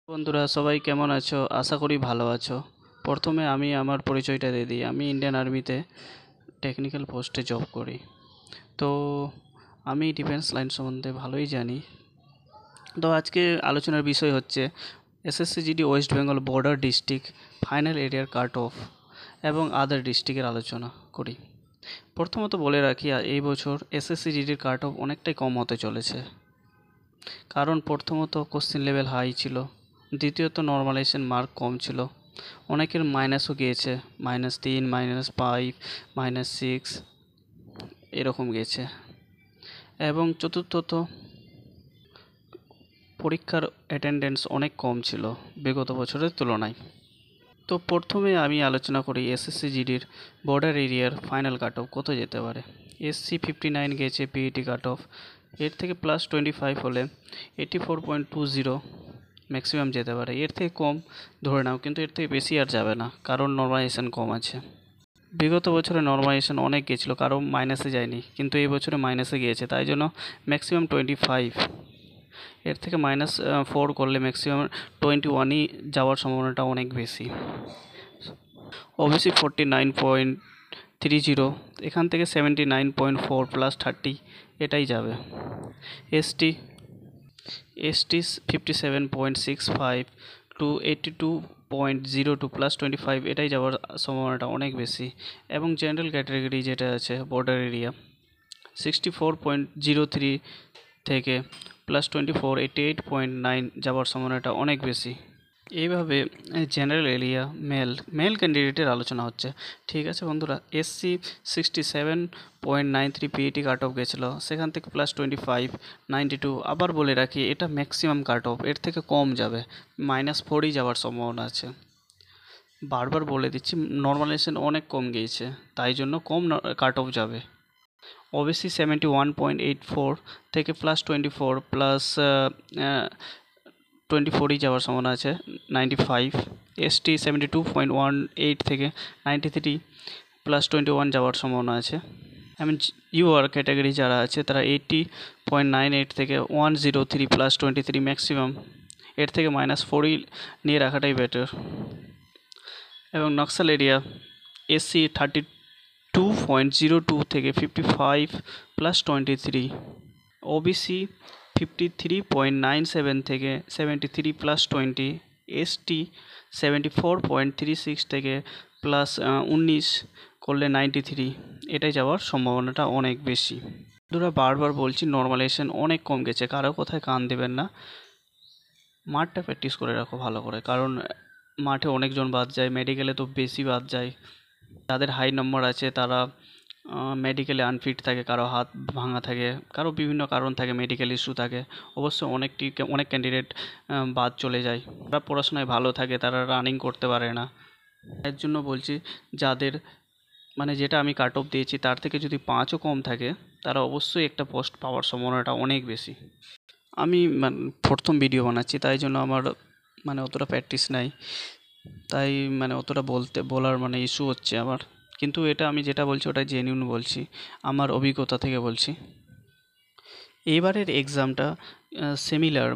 বন্ধুরা সবাই কেমন আছো? আশা করি ভালো আছো। প্রথমে আমি আমার পরিচয়টা দিয়ে দিই। আমি ইন্ডিয়ান আর্মিতে টেকনিক্যাল পোস্টে জব করি। তো আমি ডিফেন্স লাইন সম্বন্ধে ভালোই জানি। তো আজকে আলোচনার বিষয় হচ্ছে SSC GD West Bengal border district final এরিয়ার কাট অফ এবং আদার ডিস্ট্রিক্টের আলোচনা করি। প্রথমত বলে রাখি এই বছর এসএসসি জিডির কাট অফ অনেকটাই কম হতে চলেছে। কারণ প্রথমত কোশ্চেন লেভেল হাই ছিল, দ্বিতীয়ত নর্মালাইজেশন মার্ক কম ছিল, অনেকের মাইনাসও গিয়েছে, -3, -5, -6 এরকম গিয়েছে, এবং চতুর্থত পরীক্ষার অ্যাটেন্ডেন্স অনেক কম ছিল বিগত বছরের তুলনায়। তো প্রথমে আমি আলোচনা করি এসএসসি জিডির বর্ডার এরিয়ার ফাইনাল কাট অফ কত যেতে পারে। এসসি 59 গেছে পিইটি কাট অফ, এর থেকে +25 হলে 84.20 ম্যাক্সিমাম যেতে পারে। এর থেকে কম ধরে নাও, কিন্তু এর থেকে বেশি আর যাবে না, কারণ নর্মালাইজেশন কম আছে। বিগত বছরে নর্মালাইজেশন অনেক গেছিলো, কারো মাইনাসে যায়নি, কিন্তু এই বছরে মাইনাসে গিয়েছে, তাই জন্য ম্যাক্সিমাম 25। এর থেকে -4 করলে ম্যাক্সিমাম 21ই যাওয়ার সম্ভাবনাটা অনেক বেশি। ওবিসি 49.30, এখান থেকে 79.4 +30 এটাই যাবে। এসটি 57.65 to 82.02 +25 এটাই যাওয়ার সম্ভাবনাটা অনেক বেশি। এবং জেনারেল ক্যাটাগরি যেটা আছে বর্ডার এরিয়া 64.03 থেকে +24 88.9 যাওয়ার সম্ভাবনাটা অনেক বেশি। এইভাবে জেনারেল এরিয়া মেল ক্যান্ডিডেটের আলোচনা হচ্ছে। ঠিক আছে বন্ধুরা, এসসি 67.93 পিইটি কাট অফ গেছিলো, সেখান থেকে +25 92। আবার বলে রাখি এটা ম্যাক্সিমাম কাট অফ, এর থেকে কম যাবে, -4ই যাওয়ার সম্ভাবনা আছে। বারবার বলে দিচ্ছি, নর্মালাইজেশন অনেক কম গিয়েছে, তাই জন্য কম কাট অফ যাবে। ওবিসি 71.84 থেকে +24 +24ই যাওয়ার সম্ভাবনা আছে, 95। এসটি 72.18 থেকে 93 +21 যাওয়ার সম্ভাবনা আছে। এবং ইউআর ক্যাটাগরি যারা আছে তারা 80.98 থেকে 103 +23 ম্যাক্সিমাম, এর থেকে -4ই নিয়ে রাখাটাই বেটার। এবং নকশাল এরিয়া এসসি 32.02 থেকে 55 +23, ওবিসি 53.97 থেকে 73 +20, এসটি 74.36 থেকে +19 করলে 93, এটাই যাওয়ার সম্ভাবনাটা অনেক বেশি। বন্ধুরা বারবার বলছি, নর্মালাইজেশন অনেক কম গেছে, কারো কথায় কান দেবেন না। মাঠটা প্র্যাকটিস করে রাখো ভালো করে, কারণ মাঠে অনেকজন বাদ যায়, মেডিকেলে তো বেশি বাদ যায়। যাদের হাই নম্বর আছে তারা মেডিকেলে আনফিট থাকে, কারো হাত ভাঙা থাকে, কারো বিভিন্ন কারণ থাকে, মেডিকেল ইস্যু থাকে। অবশ্য অনেক ক্যান্ডিডেট বাদ চলে যায়। তারা পড়াশোনায় ভালো থাকে, তারা রানিং করতে পারে না। এর জন্য বলছি, যাদের যেটা আমি কাট অফ দিয়েছি তার থেকে যদি 5ও কম থাকে, তারা অবশ্যই একটা পোস্ট পাওয়ার সম্ভাবনাটা অনেক বেশি। আমি প্রথম ভিডিও বানাচ্ছি, তাই জন্য আমার অতটা প্র্যাকটিস নাই, তাই অতটা বলার ইস্যু হচ্ছে আমার। কিন্তু এটা আমি যেটা বলছি ওটা জেনিউন বলছি, আমার অভিজ্ঞতা থেকে বলছি। এবারের এক্সামটা সিমিলার,